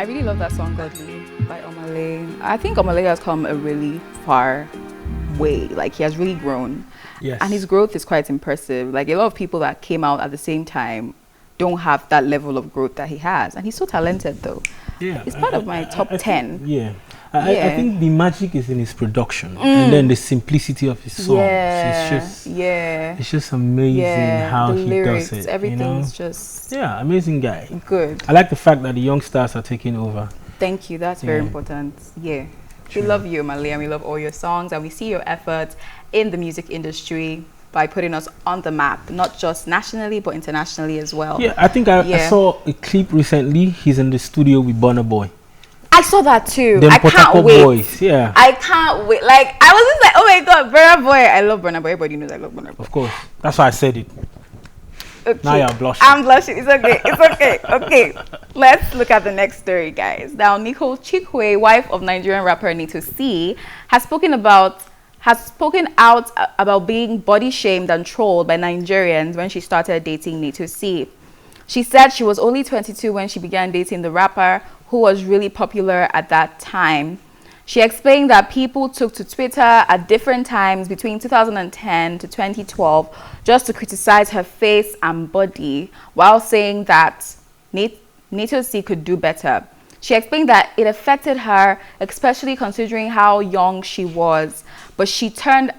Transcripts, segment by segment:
I really love that song Godly by Omale. I think Omale has come a really far way. Like, he has really grown. Yes. And his growth is quite impressive. Like, a lot of people that came out at the same time don't have that level of growth that he has. And he's so talented, though. Yeah. He's part of my top 10. Yeah. I think the magic is in his production and then the simplicity of his songs. It's just amazing how he lyrics, does it. Everything's just amazing guy. good. I like the fact that the young stars are taking over. Thank you. That's very important. Yeah. True. We love you, Omale, and we love all your songs, and we see your efforts in the music industry by putting us on the map, not just nationally but internationally as well. Yeah, I think I saw a clip recently. He's in the studio with Burna Boy. I saw that too. Them I can't wait. Boys, yeah. I can't wait. Like, I was just like, oh my god, Burna Boy. I love Burna Boy. Everybody knows I love Burna Boy. Of course. That's why I said it. Okay. Now you're blushing. I'm blushing. It's okay. It's okay. Okay. Let's look at the next story, guys. Now, Nicole Chikwe, wife of Nigerian rapper Naeto C, has spoken out about being body shamed and trolled by Nigerians when she started dating Naeto C. She said she was only 22 when she began dating the rapper, who was really popular at that time. She explained that people took to Twitter at different times between 2010 to 2012 just to criticize her face and body, while saying that Naeto C could do better. She explained that it affected her, especially considering how young she was, but she turned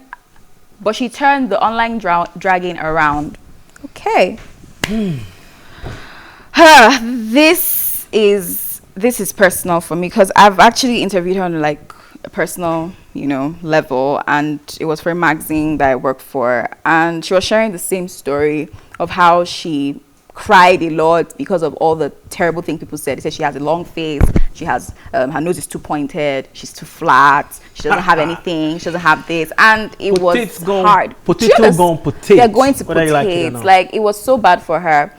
the online dragging around. Okay. This is personal for me, because I've actually interviewed her on like a personal, level, and it was for a magazine that I worked for, and she was sharing the same story of how she cried a lot because of all the terrible things people said. They said she has a long face, she has her nose is too pointed, she's too flat, she doesn't have anything, she doesn't have this, and it was hard. Potato gone potato. They're going to potato. Like, it was so bad for her.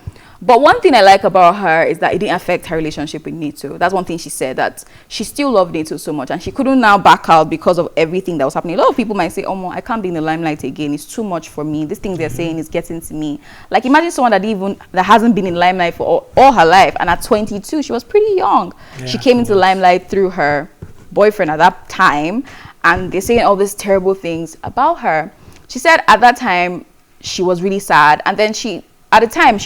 But one thing I like about her is that it didn't affect her relationship with Naeto. That's one thing she said, that she still loved Naeto so much, and she couldn't now back out because of everything that was happening. A lot of people might say, oh, I can't be in the limelight again. It's too much for me. This thing they're saying is getting to me. Like, imagine someone that hasn't been in limelight for all her life, and at 22, she was pretty young. Yeah, she came into the limelight through her boyfriend at that time, and they're saying all these terrible things about her. She said at that time, she was really sad, and then she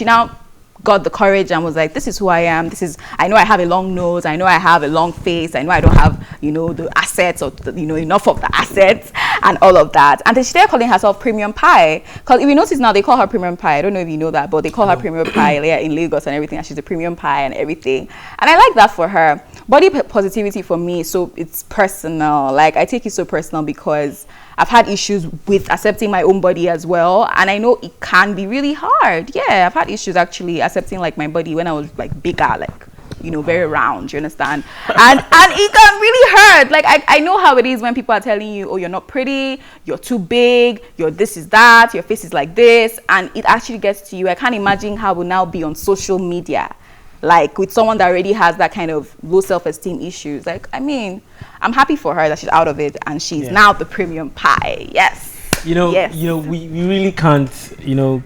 now got the courage and was like, this is who I am. I know I have a long nose, I know I have a long face, I know I don't have the assets, or enough of the assets and all of that. And then she started calling herself Premium Pie, because if you notice now, they call her Premium Pie. I don't know if you know that, but they call her Premium Pie in Lagos and everything, and she's a Premium Pie and everything, and I like that for her. Body positivity for me, so it's personal. Like, I take it so personal because I've had issues with accepting my own body as well, and I know it can be really hard. Yeah, I've had issues actually accepting like my body when I was like bigger, like very round, you understand? And it can really hurt. Like, I know how it is when people are telling you, oh, you're not pretty, you're too big, your this is that, your face is like this, and it actually gets to you. I can't imagine how we'll now be on social media, like with someone that already has that kind of low self-esteem issues. Like, I mean, I'm happy for her that she's out of it and she's now the Premium Pie. Yes. We really can't,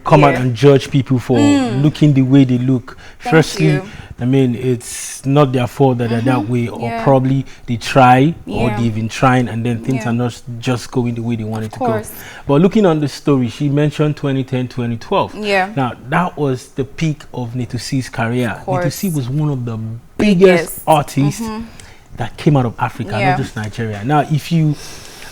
come out and judge people for looking the way they look. Firstly, I mean, it's not their fault that they're that way, or probably they try or they've been trying, and then things are not just going the way they wanted to go. But looking on the story, she mentioned 2010, 2012. Yeah. Now, that was the peak of Naeto C's career. Naeto C was one of the biggest artists that came out of Africa, not just Nigeria. Now, if you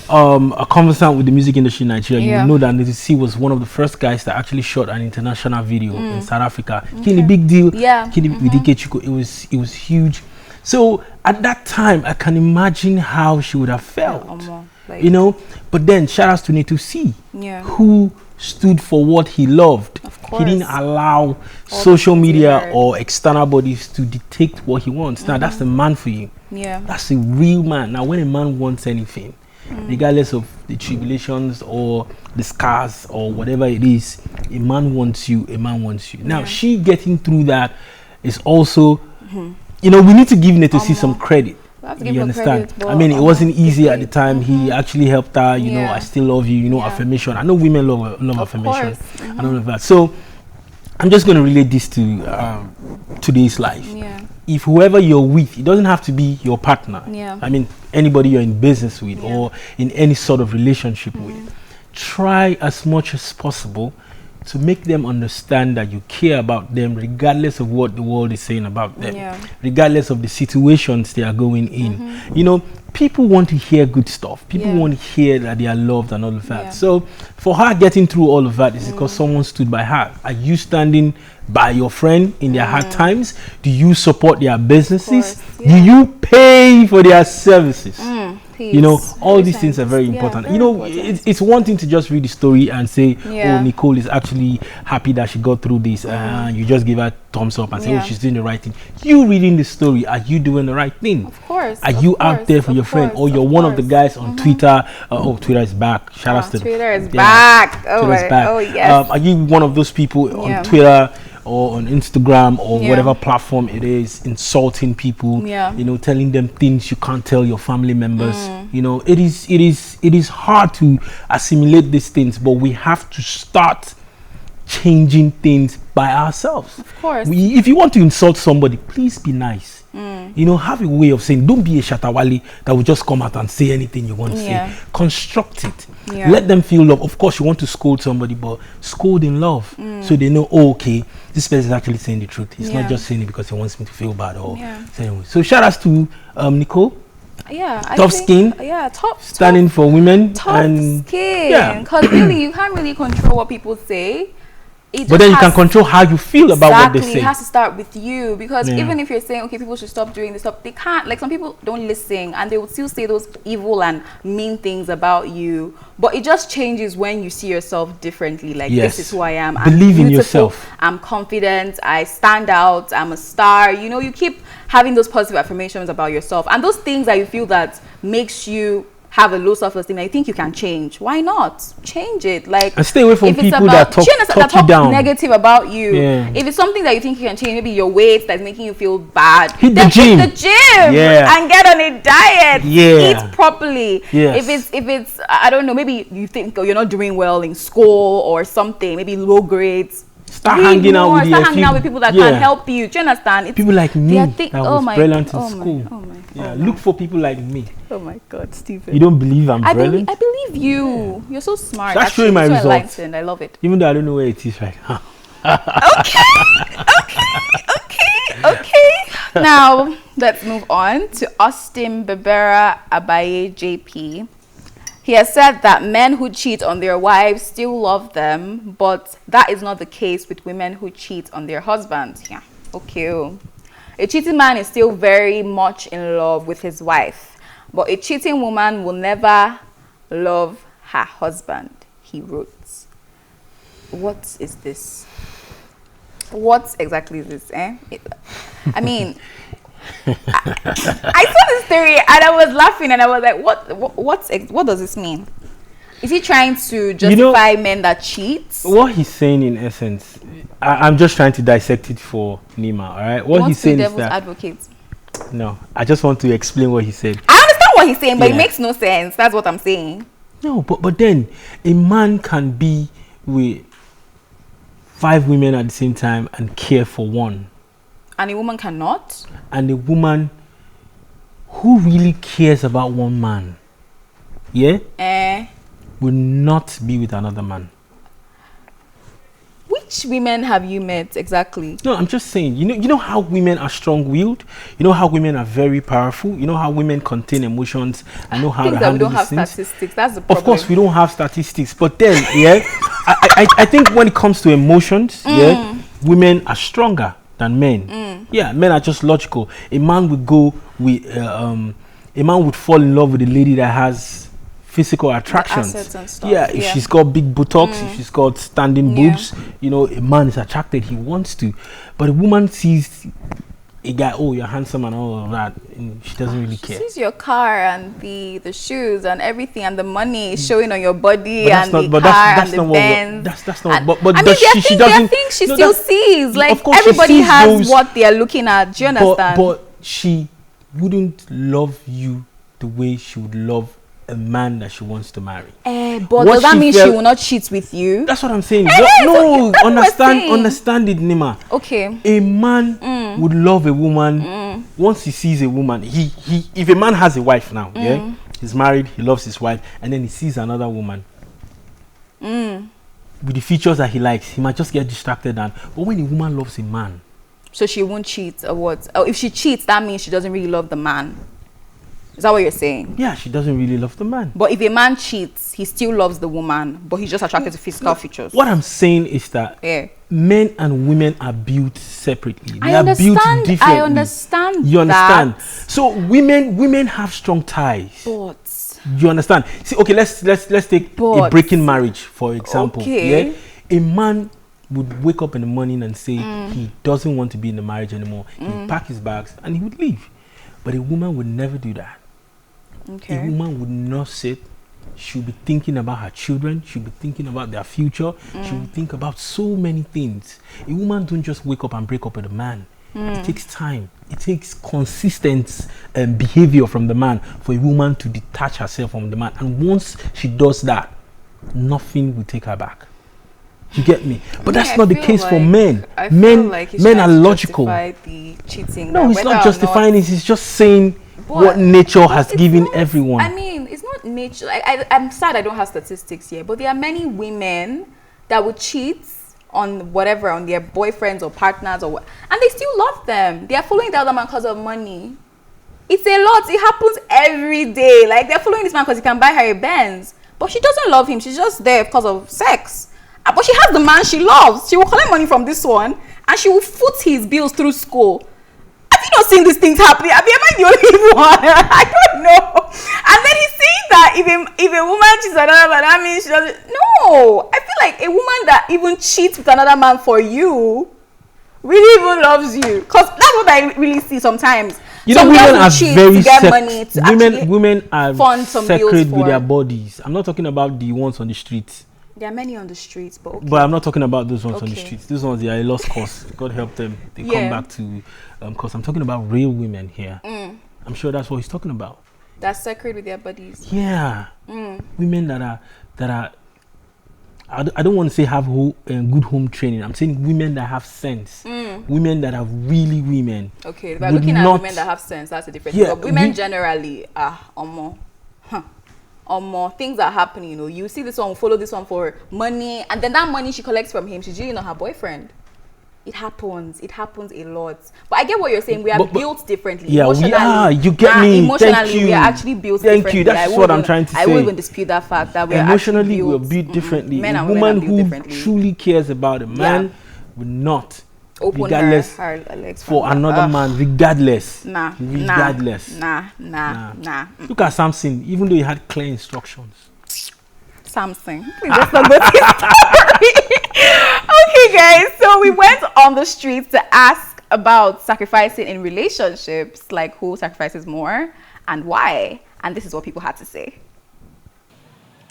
are conversant with the music industry in Nigeria, you know that Naeto C was one of the first guys that actually shot an international video in South Africa. Killing a big deal. With Nicole Chikwe, it was huge. So at that time, I can imagine how she would have felt. But then shout outs to Naeto C, who stood for what he loved. He didn't allow social media or external bodies to dictate what he wants. Now that's the man for you. That's a real man. Now when a man wants anything, regardless of the tribulations or the scars or whatever it is, a man wants you, Now she getting through that is also, we need to give Naeto C some credit. You understand? I mean, it wasn't easy at the time. He actually helped her, I still love you, affirmation. I know women love affirmation and all of that. So I'm just going to relate this to today's life. if whoever you're with, it doesn't have to be your partner. Yeah. I mean, anybody you're in business with or in any sort of relationship with, try as much as possible to make them understand that you care about them, regardless of what the world is saying about them, regardless of the situations they are going in. You know, people want to hear good stuff. People want to hear that they are loved and all of that. So for her getting through all of that is because someone stood by her. Are you standing by your friend in their hard times? Do you support their businesses? Do you pay for their services? You know, all these things are very important. Very it's one thing to just read the story and say, oh, Nicole is actually happy that she got through this. You just give her thumbs up and say, oh, she's doing the right thing. You reading the story, are you doing the right thing? Of course. Are you out there for your friend? Or you're one of the guys on Twitter? Oh, Twitter is back. Shout out to Twitter is back. Twitter is back. Oh, yes. Are you one of those people on Twitter or on Instagram or whatever platform it is, insulting people, you know, telling them things you can't tell your family members? You know, it is hard to assimilate these things, but we have to start changing things by ourselves. Of course. If you want to insult somebody, please be nice. You know, have a way of saying, don't be a shatawali that will just come out and say anything you want to say. Construct it. Let them feel love. Of course, you want to scold somebody, but scold in love, so they know, oh, okay, this person is actually saying the truth. He's not just saying it because he wants me to feel bad. Or so shout outs to Nicole. Tough skin. Standing for women. Tough skin. Because really, you can't really control what people say. But then you can control how you feel about what they say. It has to start with you, because even if you're saying, okay, people should stop doing this stuff, they can't. Like, some people don't listen and they will still say those evil and mean things about you. But it just changes when you see yourself differently. Like, this is who I am. Believe in yourself. I'm confident. I stand out. I'm a star. You know, you keep having those positive affirmations about yourself, and those things that you feel that makes you have a low self-esteem, I think you can change. Why not change it? Like, and stay away from people that talk you down, negative about you. If it's something that you think you can change, maybe your weight that's making you feel bad, hit the gym and get on a diet. Eat properly. Yes. If it's I don't know, maybe you think you're not doing well in school or something, maybe low grades, start hanging out with people that can help you. Do you understand? People like me that was brilliant in school. Look for people like me. Oh my God, Stephen. You don't believe I'm brilliant? I believe you. You're so smart. That's showing my results. I love it. Even though I don't know where it is right now. Okay. Now, let's move on to Austin Bebara Abaye JP. He has said that men who cheat on their wives still love them, but that is not the case with women who cheat on their husbands. Okay. A cheating man is still very much in love with his wife, but a cheating woman will never love her husband, he wrote. What is this? What exactly is this, I mean, I saw this theory and I was laughing and I was like, what does this mean? Is he trying to justify men that cheat? What he's saying in essence, I'm just trying to dissect it for Nima, all right? What he's saying is that... advocate. No, I just want to explain what he said. I understand what he's saying, but it makes no sense. That's what I'm saying. No, but then a man can be with 5 women at the same time and care for one. And a woman cannot? And a woman who really cares about one man, will not be with another man. Which women have you met exactly? No, I'm just saying, you know how women are strong-willed? You know how women are very powerful? You know how women contain emotions? I know how to handle we don't have things. Statistics. That's the problem. Of course, we don't have statistics. But then, I think when it comes to emotions, women are stronger than men. Men are just logical. A man would go with, a man would fall in love with a lady that has physical attractions. If she's got big buttocks, if she's got standing boobs, you know, a man is attracted, he wants to. But a woman sees a guy, oh, you're handsome and all of that, and she doesn't really care. She sees your car and the shoes and everything and the money showing on your body and the car and the Benz. That's not. But I mean, she doesn't. She still sees. Like, everybody has what they are looking at. Do you understand? But she wouldn't love you the way she would love a man that she wants to marry. But does that mean she will not cheat with you? That's what I'm saying. No, understand it, Nima. Okay. A man would love a woman once he sees a woman, if a man has a wife now, yeah, he's married, he loves his wife, and then he sees another woman with the features that he likes, he might just get distracted. But when a woman loves a man, so she won't cheat, or what? Or if she cheats, that means she doesn't really love the man. Is that what you're saying? Yeah, she doesn't really love the man. But if a man cheats, he still loves the woman, but he's just attracted to physical features. What I'm saying is that men and women are built separately. They are built differently. I understand. You understand? So women have strong ties. But you understand? See, okay, let's take a breaking marriage, for example. Okay. Yeah? A man would wake up in the morning and say he doesn't want to be in the marriage anymore. He'd pack his bags and he would leave. But a woman would never do that. Okay. A woman would not sit. She'll be thinking about her children. She'll be thinking about their future. She will think about so many things. A woman don't just wake up and break up with a man. It takes time. It takes consistent behavior from the man for a woman to detach herself from the man. And once she does that, nothing will take her back. You get me? But that's not the case for men. Men are logical. The cheating. No, he's not justifying it. He's just saying what nature has given everyone. I mean, it's not nature. I'm sad I don't have statistics here, but there are many women that would cheat on whatever, on their boyfriends or partners or what, and they still love them. They are following the other man because of money. It's a lot. It happens every day. Like, they're following this man because he can buy her a Benz, but she doesn't love him. She's just there because of sex. But she has the man she loves. She will collect money from this one and she will foot his bills through school. Have you not seen these things happening? Am I the only one? I don't know. And then he's saying that if a woman cheats with another man, that means she doesn't. No. I feel like a woman that even cheats with another man for you really even loves you. Because that's what I really see sometimes. You know, women are very women are sacred with their bodies. I'm not talking about the ones on the streets. There are many on the streets, but okay. But I'm not talking about those ones on the streets. Those ones, they are a lost cause. God help them. They come back to, because I'm talking about real women here. I'm sure that's what he's talking about. That's sacred with their bodies. Yeah. Women that are. I don't want to say have good home training. I'm saying women that have sense. Women that are really women. Okay, but looking at women that have sense, that's a different thing. But women generally are more. More things are happening, you know. You see this one, follow this one for money, and then that money she collects from him, she's really not her boyfriend. It happens a lot. But I get what you're saying. We are built differently. Yeah, we are. You get me. Emotionally, we are actually built differently. Thank you. That's what I'm trying to say. I won't even dispute that fact that we are emotionally we're built differently. Men and women are built differently. A woman who truly cares about a man will not open regardless her legs for another man, regardless. Nah. Look at Samson, even though he had clear instructions. Samson. Let's not go to his story. Okay, guys. So we went on the streets to ask about sacrificing in relationships, like who sacrifices more and why. And this is what people had to say.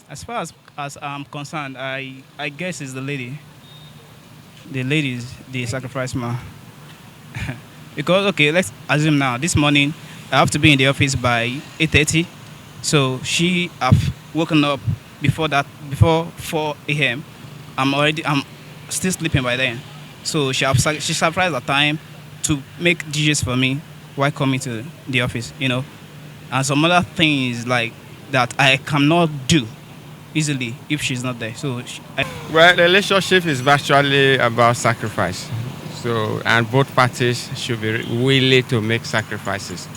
As far as I'm concerned, I guess it's the lady. The ladies, they sacrifice more. Because, okay, let's assume now, this morning, I have to be in the office by 8:30. So she have woken up before 4 a.m. I'm still sleeping by then. So she sacrificed her time to make dishes for me while coming to the office, you know. And some other things like that I cannot do easily if she's not there. So well, the relationship is virtually about sacrifice. So, and both parties should be willing to make sacrifices.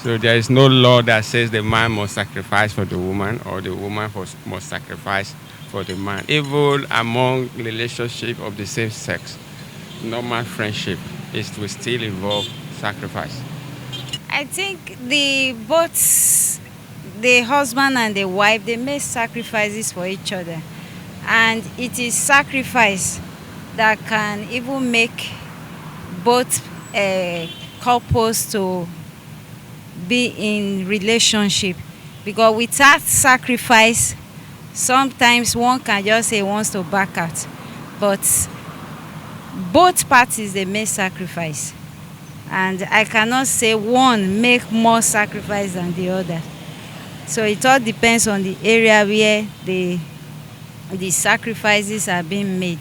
So there is no law that says the man must sacrifice for the woman or the woman must sacrifice for the man. Even among relationship of the same sex, normal friendship will still involve sacrifice. I think both the husband and the wife, they make sacrifices for each other. And it is sacrifice that can even make both couples to be in relationship. Because without sacrifice, sometimes one can just say wants to back out. But both parties, they make sacrifice. And I cannot say one make more sacrifice than the other. So it all depends on the area where the sacrifices are being made.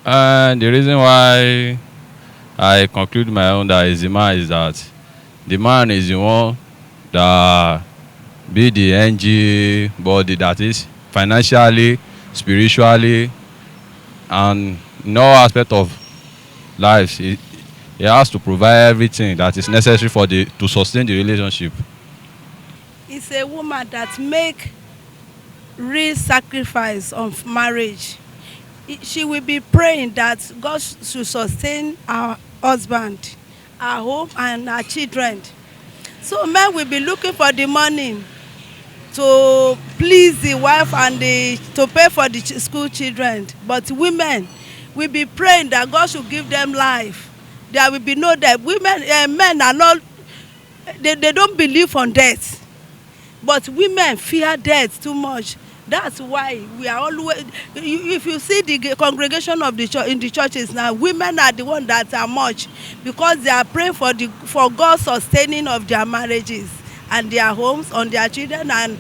The reason why I conclude my own that is the man is the one that be the NG body, that is financially, spiritually, and in all aspect of life. He has to provide everything that is necessary to sustain the relationship. It's a woman that make real sacrifice of marriage. She will be praying that God should sustain our husband, our home, and our children. So men will be looking for the money to please the wife and to pay for the school children. But women will be praying that God should give them life. There will be no death. Men are not, they don't believe on death. But women fear death too much. That's why we are always, if you see the congregation of the church in the churches now, women are the ones that are much, because they are praying for God's sustaining of their marriages and their homes, on their children, and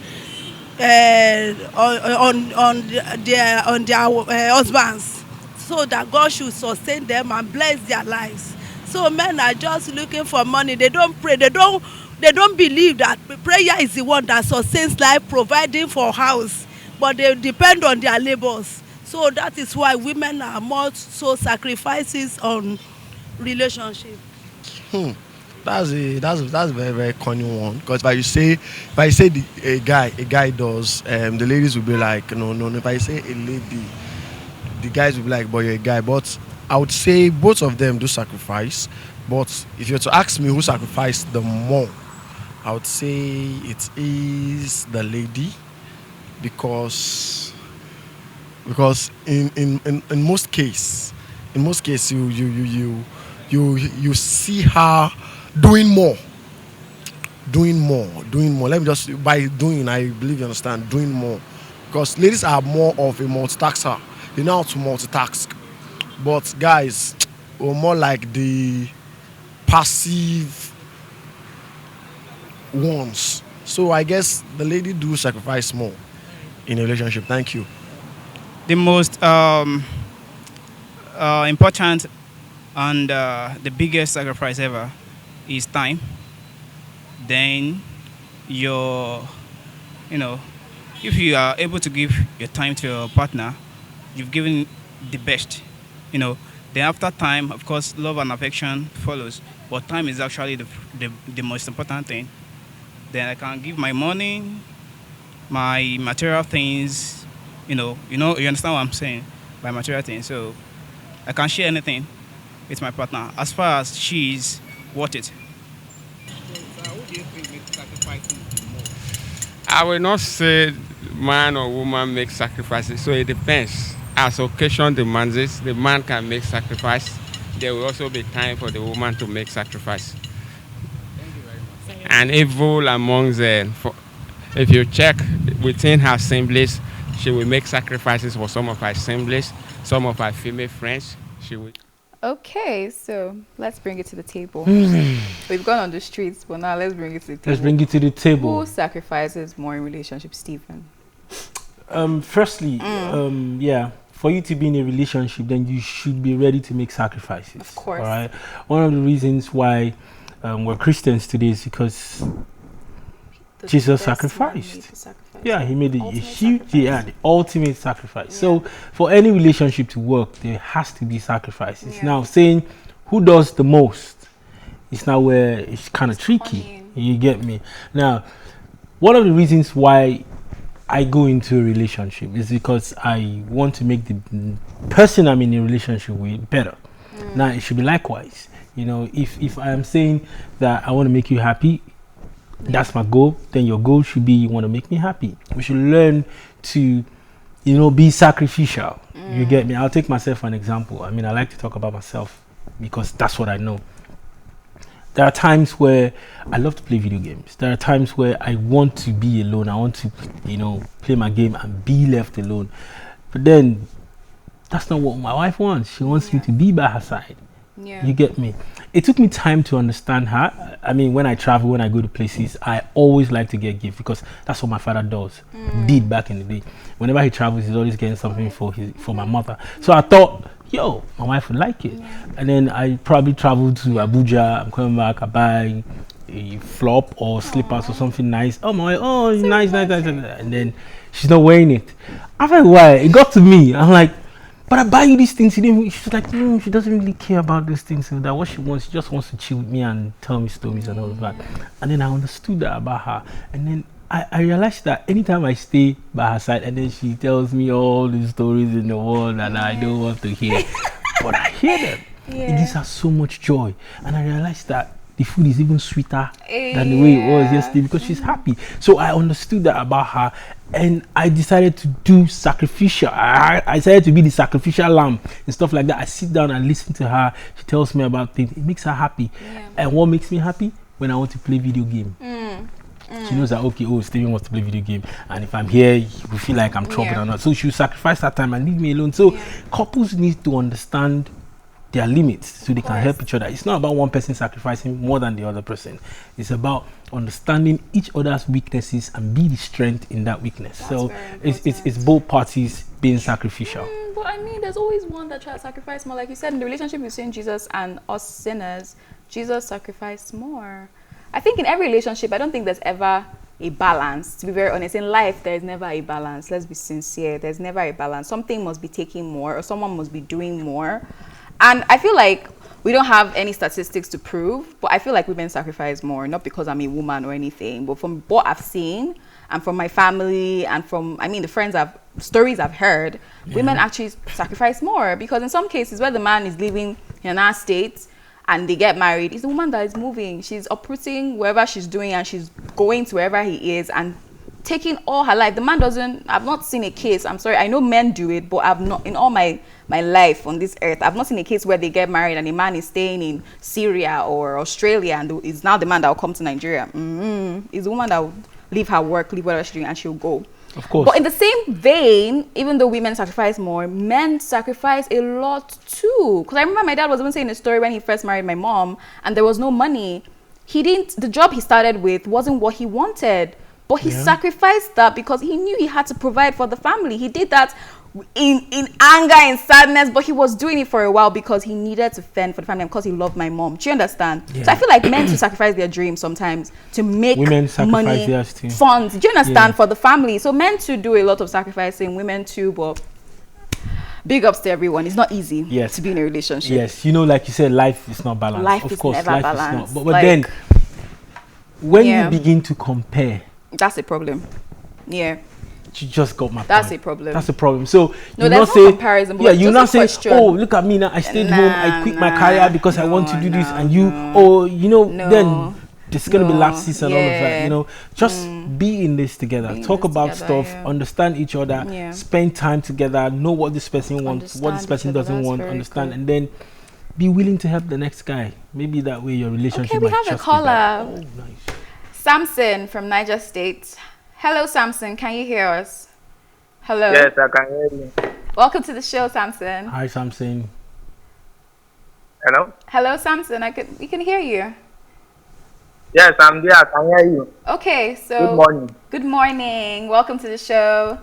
on their husbands, so that God should sustain them and bless their lives. So men are just looking for money. They don't pray. They don't believe that prayer is the one that sustains life, providing for house. But they depend on their labors. So that is why women are more so sacrifices on relationship. That's a very, very cunning one. Because if I say a guy does, the ladies will be like, no. If I say a lady, the guys will be like, boy, you're a guy. But I would say both of them do sacrifice. But if you were to ask me who sacrificed the more, I would say it is the lady. Because in most cases you see her doing more. Let me just, by doing, I believe you understand, doing more. Because ladies are more of a multitasker. They know how to multitask. But guys are more like the passive ones. So I guess the lady do sacrifice more in a relationship. Thank you. The most important and the biggest sacrifice ever is time. Then if you are able to give your time to your partner, you've given the best. Then after time, of course, love and affection follows. But time is actually the most important thing. Then I can give my money, my material things, you understand what I'm saying by material things. So I can share anything with my partner as far as she's worth it. Who do you think makes sacrifices the most? I will not say man or woman makes sacrifices. So it depends. As occasion demands it, the man can make sacrifice. There will also be time for the woman to make sacrifice. Thank you very much. And evil amongst them. If you check within her assemblies, she will make sacrifices for some of her assemblies, some of her female friends. She will. Okay, so let's bring it to the table. We've gone on the streets, but now let's bring it to the table. Let's bring it to the table. Who sacrifices more in relationships, Stephen? Firstly, for you to be in a relationship, then you should be ready to make sacrifices. Of course. All right. One of the reasons why we're Christians today is because Jesus sacrificed. Yeah, he made a huge, the ultimate sacrifice. Yeah. So for any relationship to work, there has to be sacrifices. Yeah. Now, saying who does the most is now where it's kind of tricky. Funny. You get me? Now, one of the reasons why I go into a relationship is because I want to make the person I'm in a relationship with better. Now, it should be likewise. If I am saying that I want to make you happy, that's my goal, then your goal should be you want to make me happy. We should learn to, be sacrificial. You get me? I'll take myself for an example. I like to talk about myself because that's what I know. There are times where I love to play video games. There are times where I want to be alone. I want to, play my game and be left alone. But then that's not what my wife wants. She wants me to be by her side. Yeah. You get me? It took me time to understand her. When I travel, when I go to places, I always like to get gifts because that's what my father did back in the day. Whenever he travels, he's always getting something for my mother. So I thought yo, my wife would like it. And then I probably travel to Abuja. I'm coming back. I buy a flop or slippers or something nice. Oh my, oh nice. And then she's not wearing it. After a while, it got to me. I'm like, but I buy you these things. She's like, no, she doesn't really care about these things. So that what she wants, she just wants to chill with me and tell me stories and all of that. And then I understood that about her. And then I realized that anytime I stay by her side, and then she tells me all the stories in the world that I don't want to hear, but I hear them. It gives her so much joy. And I realized that the food is even sweeter than the way it was yesterday because she's happy. So I understood that about her, and I decided to do sacrificial. I decided to be the sacrificial lamb and stuff like that. I sit down and listen to her. She tells me about things. It makes her happy. And what makes me happy? When I want to play video game. She knows that, okay, Steven wants to play video game, and if I'm here, you will feel like I'm troubled or not. So she'll sacrifice that time and leave me alone. So couples need to understand their limits so they can help each other. It's not about one person sacrificing more than the other person. It's about understanding each other's weaknesses and be the strength in that weakness. So it's both parties being sacrificial. But I mean, there's always one that tries to sacrifice more. Like you said, in the relationship between Jesus and us sinners, Jesus sacrificed more. I think in every relationship, I don't think there's ever a balance. To be very honest, in life, there's never a balance. Let's be sincere. There's never a balance. Something must be taking more, or someone must be doing more. And I feel like we don't have any statistics to prove, but I feel like women sacrifice more, not because I'm a woman or anything, but from what I've seen and from my family and from, the stories I've heard, women actually sacrifice more, because in some cases where the man is living in our state and they get married, it's the woman that is moving. She's uprooting wherever she's doing and she's going to wherever he is and taking all her life. The man doesn't. I've not seen a case. I'm sorry. I know men do it, but I've not, in all my life on this earth, I've not seen a case where they get married and a man is staying in Syria or Australia and is now the man that will come to Nigeria. It's the woman that will leave her work, leave whatever she's doing, and she'll go. Of course. But in the same vein, even though women sacrifice more, men sacrifice a lot too. Because I remember my dad was even saying a story when he first married my mom and there was no money. The job he started with wasn't what he wanted. But he sacrificed that because he knew he had to provide for the family. He did that in anger, in sadness, but he was doing it for a while because he needed to fend for the family and because he loved my mom. Do you understand? Yeah. So I feel like men to sacrifice their dreams sometimes to make money, funds. Do you understand? For the family. So men to do a lot of sacrificing, women too, but big ups to everyone. It's not easy to be in a relationship. Yes, like you said, life is not balanced. Life is never balanced. But then, when you begin to compare, that's a problem. Yeah. You just got my That's point. A problem. That's a problem. So no, there's no comparison. Yeah, you not say, oh, look at me now. I stayed home. I quit my career because I want to do this, and you, then there's gonna be lapses and all of that. Just be in this together. Talk about stuff. Understand each other. Spend time together. Know what this person wants, what this person doesn't want. Understand, and then be willing to help the next guy. Maybe that way your relationship. Okay, we have a caller. Oh, nice. Samson from Niger State. Hello, Samson. Can you hear us? Hello. Yes, I can hear you. Welcome to the show, Samson. Hi, Samson. Hello. Hello, Samson. We can hear you. Yes, I'm there. I can hear you. Okay, so good morning. Good morning. Welcome to the show.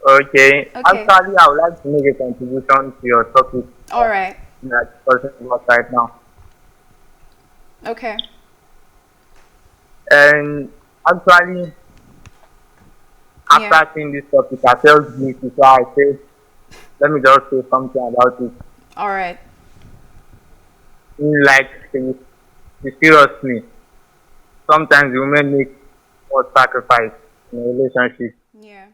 Okay. Actually, I would like to make a contribution to your topic. All right. That person about right now. Okay. And actually, after seeing this topic, I felt guilty, so I said, let me just say something about it. All right. Seriously, sometimes women make more sacrifice in a relationship. Yeah.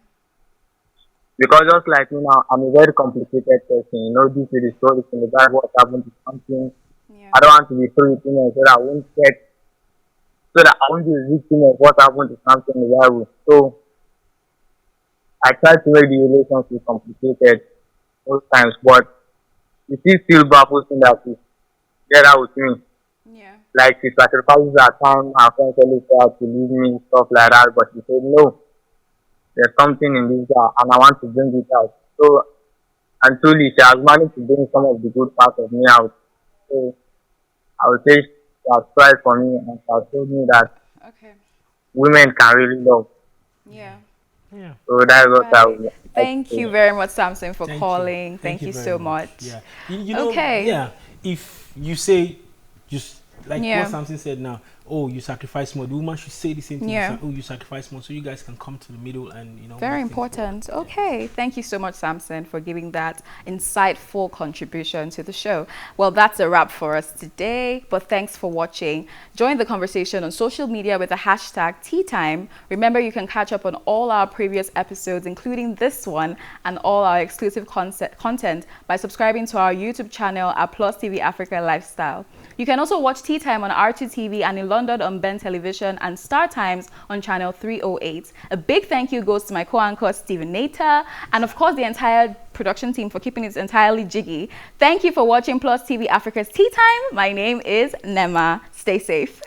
Because just like me now, I'm a very complicated person. Due to the stories in the Bible, what happened to something. Yeah. I don't want to be through so that I won't be a victim of what happened to something in the Bible. So I try to make the relationship complicated most times, but it still baffles me that she's together with me. Yeah. Like she sacrifices her time, her friends always try to leave me, stuff like that, but she said no. There's something in this guy and I want to bring it out. So and truly she has managed to bring some of the good parts of me out. So I would say she has tried for me and she has told me that women can really love. Yeah. Yeah. So that's what I would like Thank to you very much, Samson, for Thank calling. you. Thank you very so much. Yeah. You know, Okay. yeah. If you say, just like Yeah. what Samson said now, oh, you sacrifice more. The woman should say the same thing. Yeah. Oh, you sacrifice more, so you guys can come to the middle and Very make things work. important. Okay. Thank you so much, Samson, for giving that insightful contribution to the show. Well, that's a wrap for us today, but thanks for watching. Join the conversation on social media with the hashtag TEATIME. Remember, you can catch up on all our previous episodes, including this one, and all our exclusive content by subscribing to our YouTube channel at PlusTvAfrica Lifestyle. You can also watch TEATIME on R2TV and in London on Ben Television and Star Times on channel 308. A big thank you goes to my co-anchor Stephen Nater and of course the entire production team for keeping it entirely jiggy. Thank you for watching Plus TV Africa's TEATIME. My name is Nema. Stay safe.